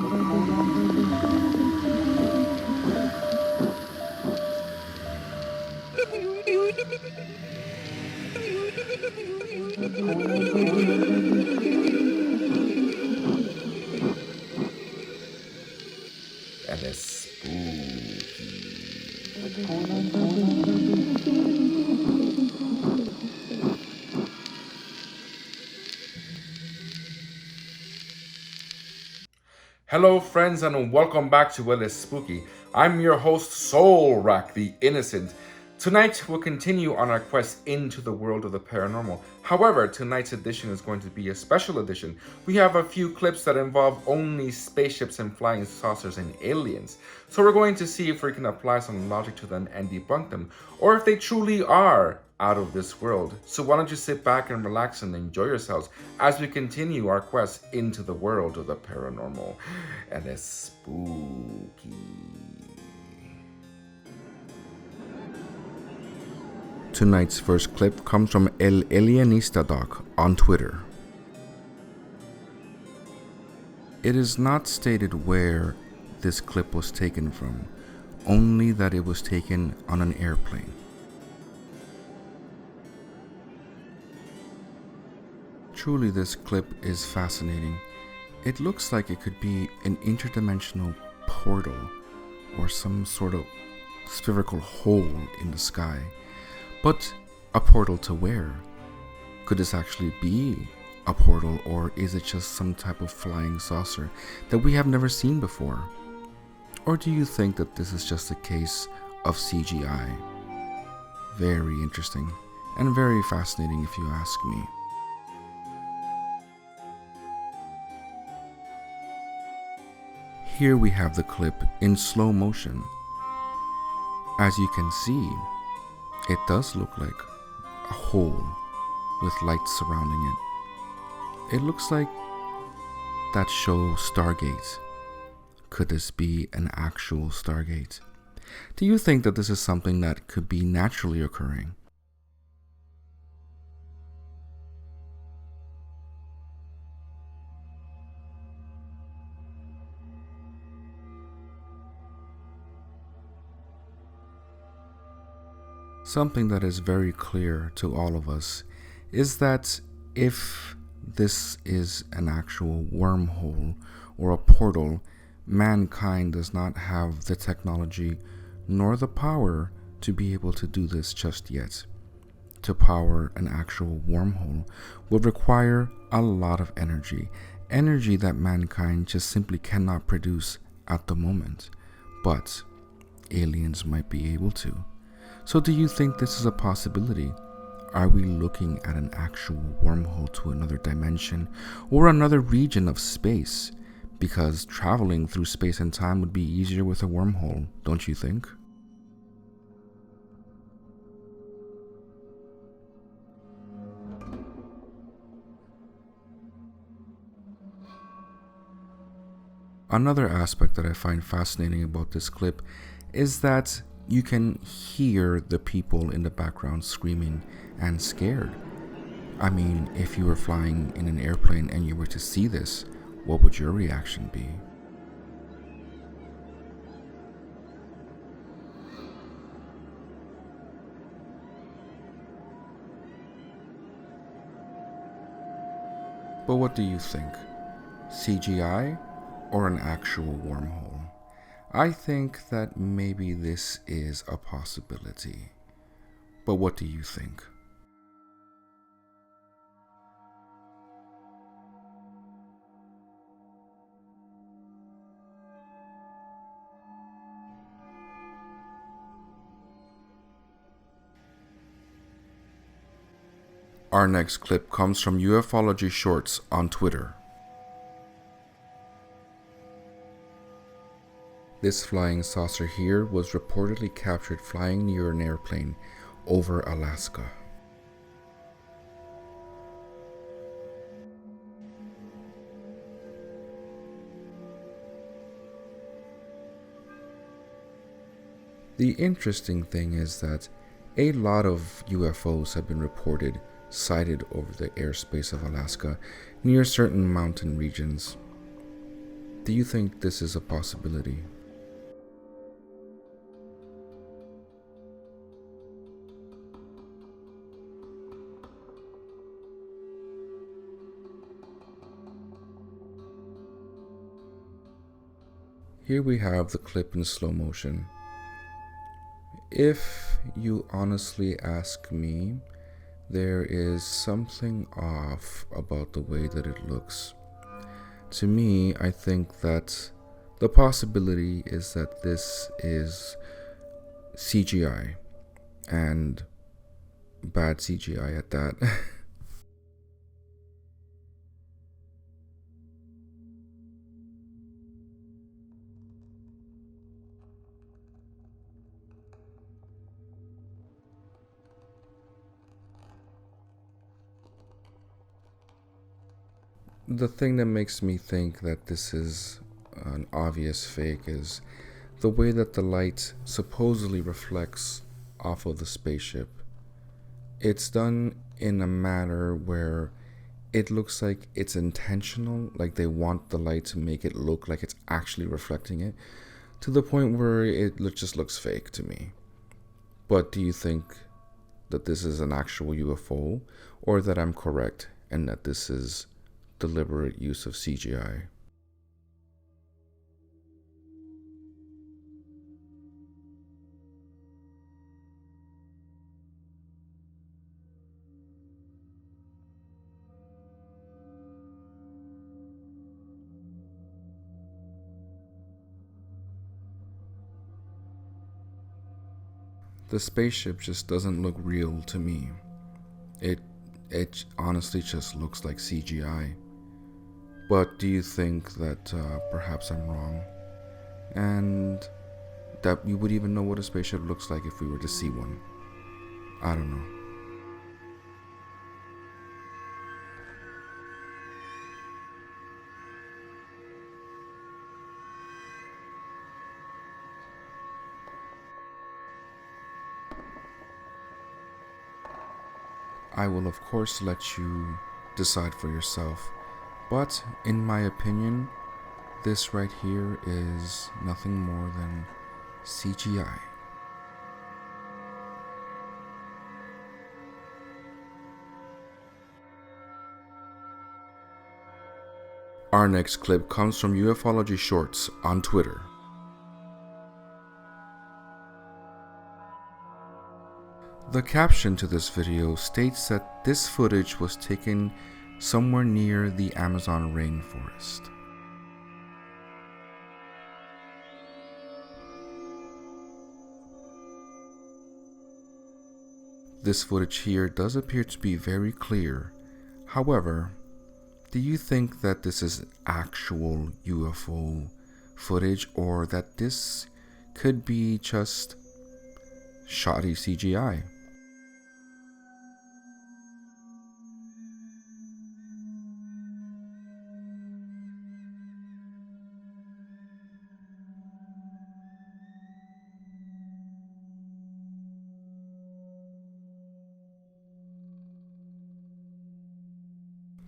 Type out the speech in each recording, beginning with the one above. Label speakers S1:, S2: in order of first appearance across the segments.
S1: And it's spooky. Hello, friends, and welcome back to Well It's Spooky. I'm your host, Soul Rack the Innocent. Tonight, we'll continue on our quest into the world of the paranormal. However, tonight's edition is going to be a special edition. We have a few clips that involve only spaceships and flying saucers and aliens. So we're going to see if we can apply some logic to them and debunk them, or if they truly are out of this world. So why don't you sit back and relax and enjoy yourselves as we continue our quest into the world of the paranormal and the spooky. Tonight's first clip comes from El Alienista Doc on Twitter. It is not stated where this clip was taken from, only that it was taken on an airplane. Truly, this clip is fascinating. It looks like it could be an interdimensional portal or some sort of spherical hole in the sky. But a portal to where? Could this actually be a portal, or is it just some type of flying saucer that we have never seen before? Or do you think that this is just a case of CGI? Very interesting and very fascinating if you ask me. Here we have the clip in slow motion. As you can see, it does look like a hole with lights surrounding it. It looks like that show Stargate. Could this be an actual Stargate? Do you think that this is something that could be naturally occurring? Something that is very clear to all of us is that if this is an actual wormhole or a portal, mankind does not have the technology nor the power to be able to do this just yet. To power an actual wormhole would require a lot of energy that mankind just simply cannot produce at the moment, but aliens might be able to. So do you think this is a possibility? Are we looking at an actual wormhole to another dimension or another region of space? Because traveling through space and time would be easier with a wormhole, don't you think? Another aspect that I find fascinating about this clip is that you can hear the people in the background screaming and scared. I mean, if you were flying in an airplane and you were to see this, what would your reaction be? But what do you think? CGI or an actual wormhole? I think that maybe this is a possibility. But what do you think? Our next clip comes from Ufology Shorts on Twitter. This flying saucer here was reportedly captured flying near an airplane over Alaska. The interesting thing is that a lot of UFOs have been reported sighted over the airspace of Alaska near certain mountain regions. Do you think this is a possibility? Here we have the clip in slow motion. If you honestly ask me, there is something off about the way that it looks. To me, I think that the possibility is that this is CGI, and bad CGI at that. The thing that makes me think that this is an obvious fake is the way that the light supposedly reflects off of the spaceship. It's done in a manner where it looks like it's intentional, like they want the light to make it look like it's actually reflecting it, to the point where it just looks fake to me. But do you think that this is an actual UFO, or that I'm correct and that this is deliberate use of CGI? The spaceship just doesn't look real to me. It it honestly just looks like CGI. But do you think that perhaps I'm wrong, and that we would even know what a spaceship looks like if we were to see one? I don't know. I will of course let you decide for yourself, but in my opinion, this right here is nothing more than CGI. Our next clip comes from Ufology Shorts on Twitter. The caption to this video states that this footage was taken somewhere near the Amazon rainforest. This footage here does appear to be very clear. However, do you think that this is actual UFO footage, or that this could be just shoddy CGI?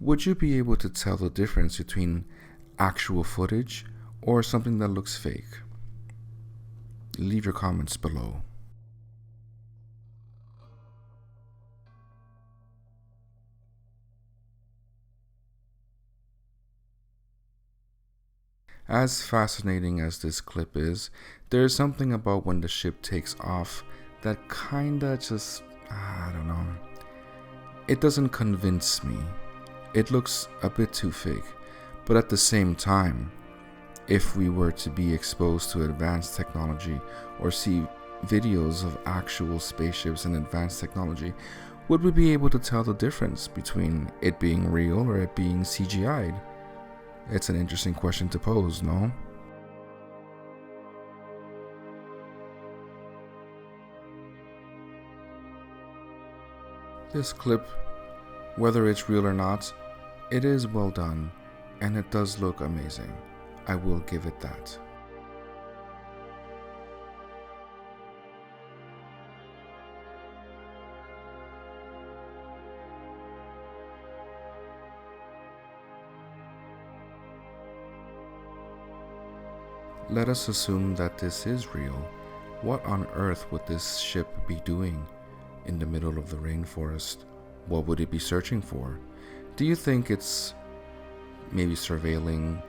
S1: Would you be able to tell the difference between actual footage or something that looks fake? Leave your comments below. As fascinating as this clip is, there is something about when the ship takes off that kinda just, I don't know. It doesn't convince me. It looks a bit too fake, but at the same time, if we were to be exposed to advanced technology or see videos of actual spaceships and advanced technology, would we be able to tell the difference between it being real or it being CGI'd? It's an interesting question to pose, no? This clip, whether it's real or not, it is well done, and it does look amazing. I will give it that. let us assume that this is real. What on earth would this ship be doing in the middle of the rainforest? What would it be searching for? Do you think it's maybe surveilling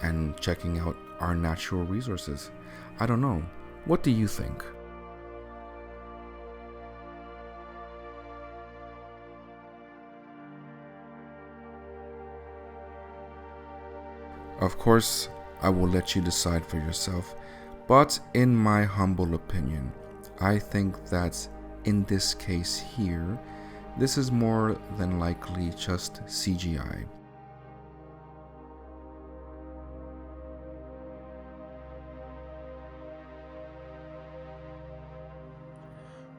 S1: and checking out our natural resources? I don't know. What do you think? Of course, I will let you decide for yourself, but in my humble opinion, I think that in this case here, this is more than likely just CGI.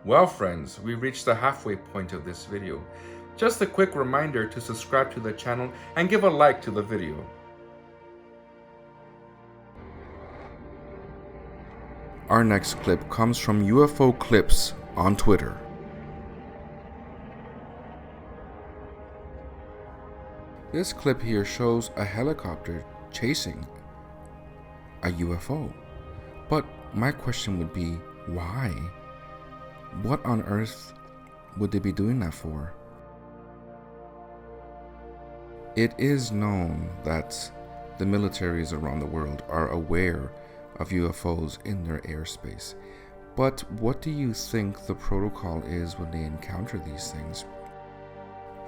S1: Well friends, we reached the halfway point of this video. Just a quick reminder to subscribe to the channel and give a like to the video. Our next clip comes from UFO Clips on Twitter. This clip here shows a helicopter chasing a UFO. But my question would be, why? What on earth would they be doing that for? It is known that the militaries around the world are aware of UFOs in their airspace. But what do you think the protocol is when they encounter these things?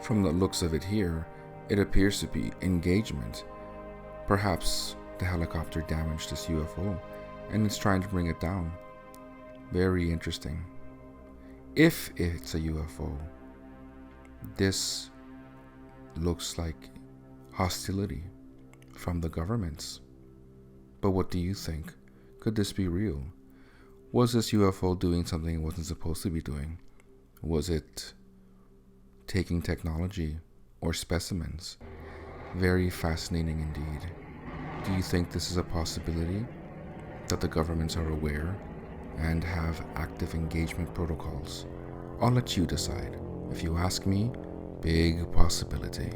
S1: From the looks of it here, it appears to be engagement. Perhaps the helicopter damaged this UFO and it's trying to bring it down. Very interesting. If it's a UFO, this looks like hostility from the governments. But what do you think? Could this be real? Was this UFO doing something it wasn't supposed to be doing? Was it taking technology or specimens? Very fascinating indeed. Do you think this is a possibility? That the governments are aware and have active engagement protocols? I'll let you decide. If you ask me, big possibility.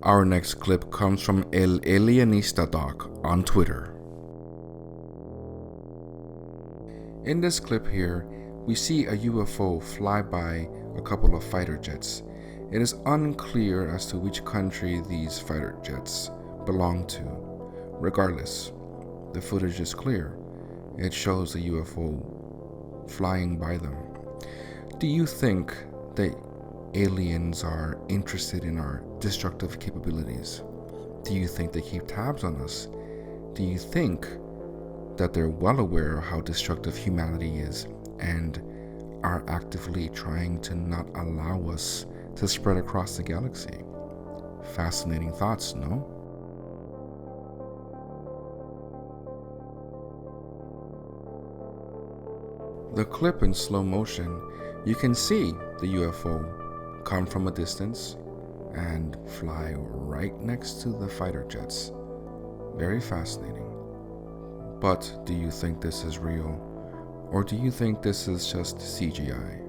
S1: Our next clip comes from El Alienista Doc on Twitter. In this clip here, we see a UFO fly by a couple of fighter jets. It is unclear as to which country these fighter jets belong to. Regardless, the footage is clear. It shows the UFO flying by them. Do you think that aliens are interested in our destructive capabilities? Do you think they keep tabs on us? Do you think that they're well aware of how destructive humanity is and are actively trying to not allow us to spread across the galaxy? Fascinating thoughts, no? The clip in slow motion, you can see the UFO come from a distance and fly right next to the fighter jets. Very fascinating. But do you think this is real? Or do you think this is just CGI?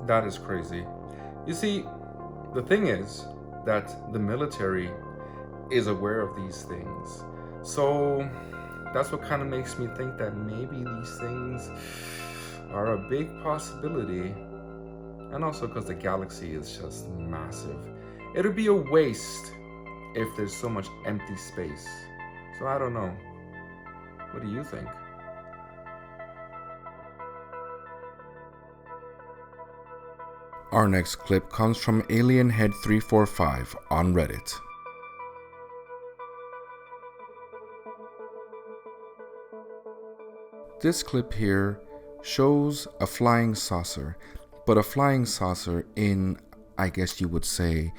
S1: That is crazy. You see, the thing is that the military is aware of these things. So that's what kind of makes me think that maybe these things are a big possibility. And also because the galaxy is just massive. It would be a waste if there's so much empty space. So I don't know. What do you think? Our next clip comes from AlienHead345 on Reddit. This clip here shows a flying saucer, but a flying saucer in, I guess you would say,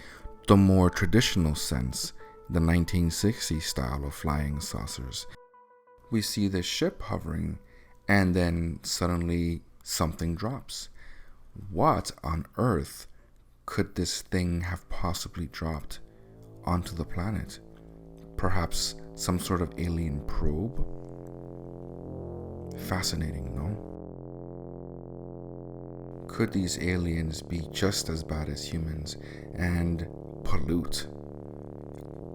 S1: the more traditional sense. the 1960s style of flying saucers. We see this ship hovering, and then suddenly something drops. What on earth could this thing have possibly dropped onto the planet? Perhaps some sort of alien probe? Fascinating, no? Could these aliens be just as bad as humans and pollute?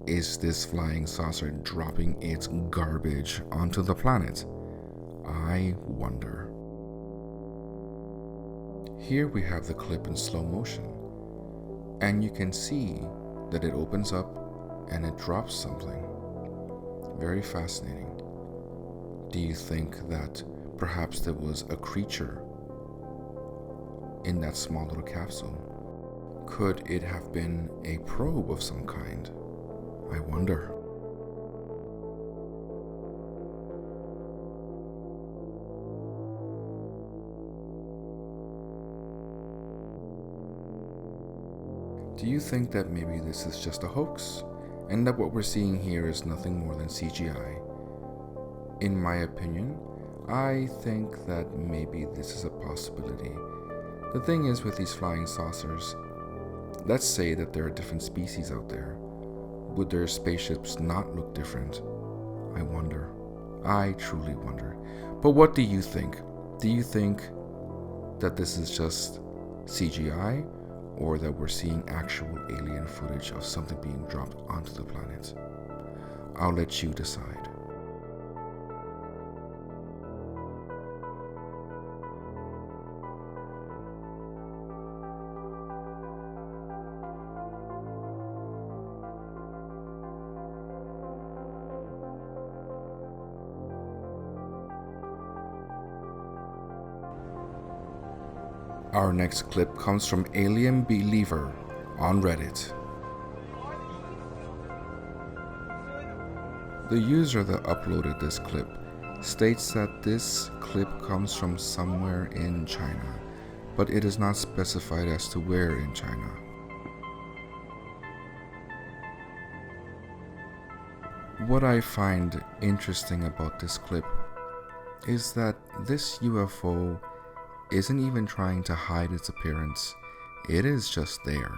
S1: Is this flying saucer dropping its garbage onto the planet? I wonder. Here we have the clip in slow motion, and you can see that it opens up and it drops something. Very fascinating. Do you think that perhaps there was a creature in that small little capsule? Could it have been a probe of some kind? I wonder. Do you think that maybe this is just a hoax, and that what we're seeing here is nothing more than CGI? In my opinion, I think that maybe this is a possibility. The thing is with these flying saucers, let's say that there are different species out there. Would their spaceships not look different? I wonder. I truly wonder. But what do you think? Do you think that this is just CGI, or that we're seeing actual alien footage of something being dropped onto the planet? I'll let you decide. Our next clip comes from Alien Believer on Reddit. The user that uploaded this clip states that this clip comes from somewhere in China, but it is not specified as to where in China. What I find interesting about this clip is that this UFO isn't even trying to hide its appearance. It is just there.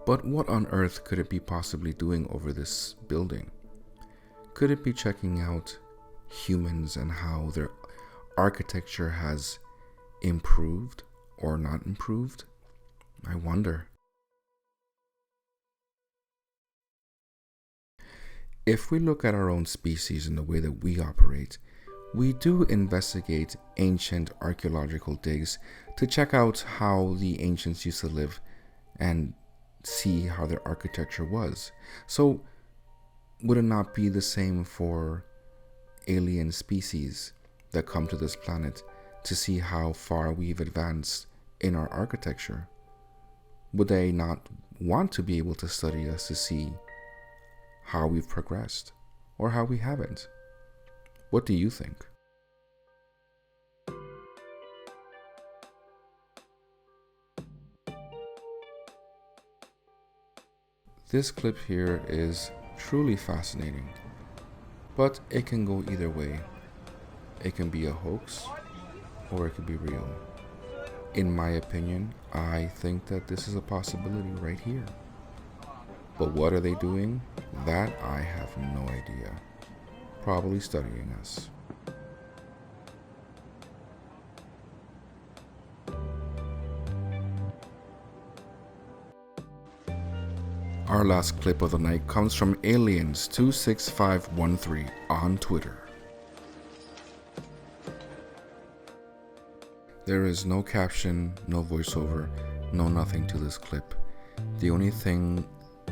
S1: But what on earth could it be possibly doing over this building? Could it be checking out humans and how their architecture has improved or not improved? I wonder. If we look at our own species and the way that we operate, we do investigate ancient archaeological digs to check out how the ancients used to live and see how their architecture was. So, would it not be the same for alien species that come to this planet to see how far we've advanced in our architecture? Would they not want to be able to study us to see how we've progressed or how we haven't? What do you think? This clip here is truly fascinating, but it can go either way. It can be a hoax or it could be real. In my opinion, I think that this is a possibility right here. But what are they doing? That I have no idea. Probably studying us. Our last clip of the night comes from Aliens26513 on Twitter. There is no caption, no voiceover, no nothing to this clip. The only thing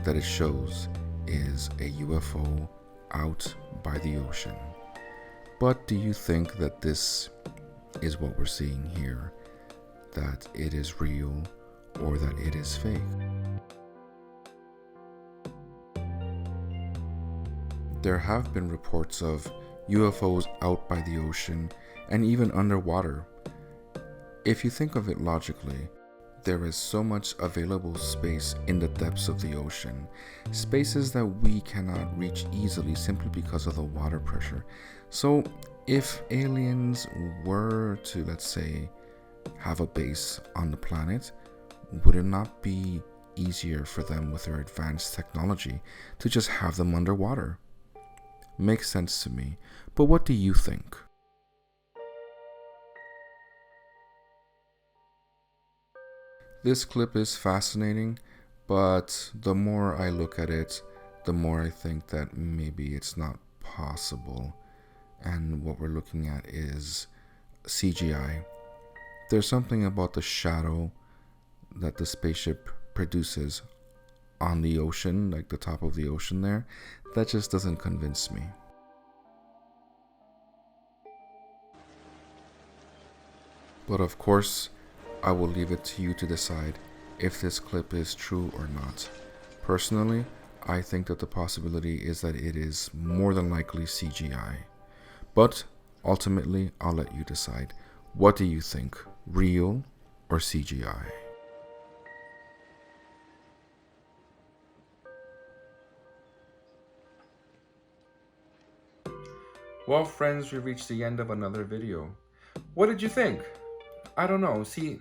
S1: that it shows is a UFO out by the ocean. But do you think that this is what we're seeing here? That it is real or that it is fake? There have been reports of UFOs out by the ocean and even underwater If you think of it logically, there is so much available space in the depths of the ocean, spaces that we cannot reach easily simply because of the water pressure. So, if aliens were to, let's say, have a base on the planet, would it not be easier for them with their advanced technology to just have them underwater? Makes sense to me, but what do you think? This clip is fascinating, but the more I look at it, the more I think that maybe it's not possible. And what we're looking at is CGI. There's something about the shadow that the spaceship produces on the ocean, like the top of the ocean there, that just doesn't convince me. But of course, I will leave it to you to decide if this clip is true or not. Personally, I think that the possibility is that it is more than likely CGI. But ultimately, I'll let you decide. What do you think, real or CGI? Well, friends, we've reached the end of another video. What did you think? I don't know. See,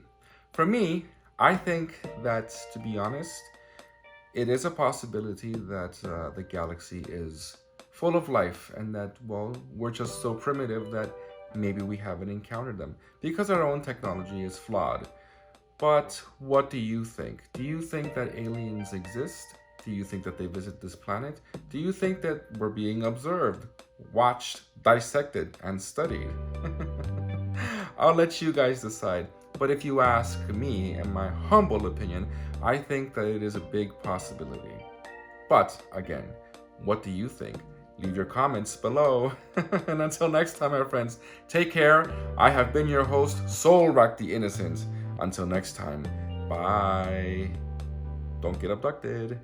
S1: for me, I think that, to be honest, it is a possibility that the galaxy is full of life and that, well, we're just so primitive that maybe we haven't encountered them because our own technology is flawed. But what do you think? Do you think that aliens exist? Do you think that they visit this planet? Do you think that we're being observed, watched, dissected, and studied? I'll let you guys decide. But if you ask me, in my humble opinion, I think that it is a big possibility. But again, what do you think? Leave your comments below. And until next time, my friends, take care. I have been your host, Soulrack the Innocent. Until next time, bye. Don't get abducted.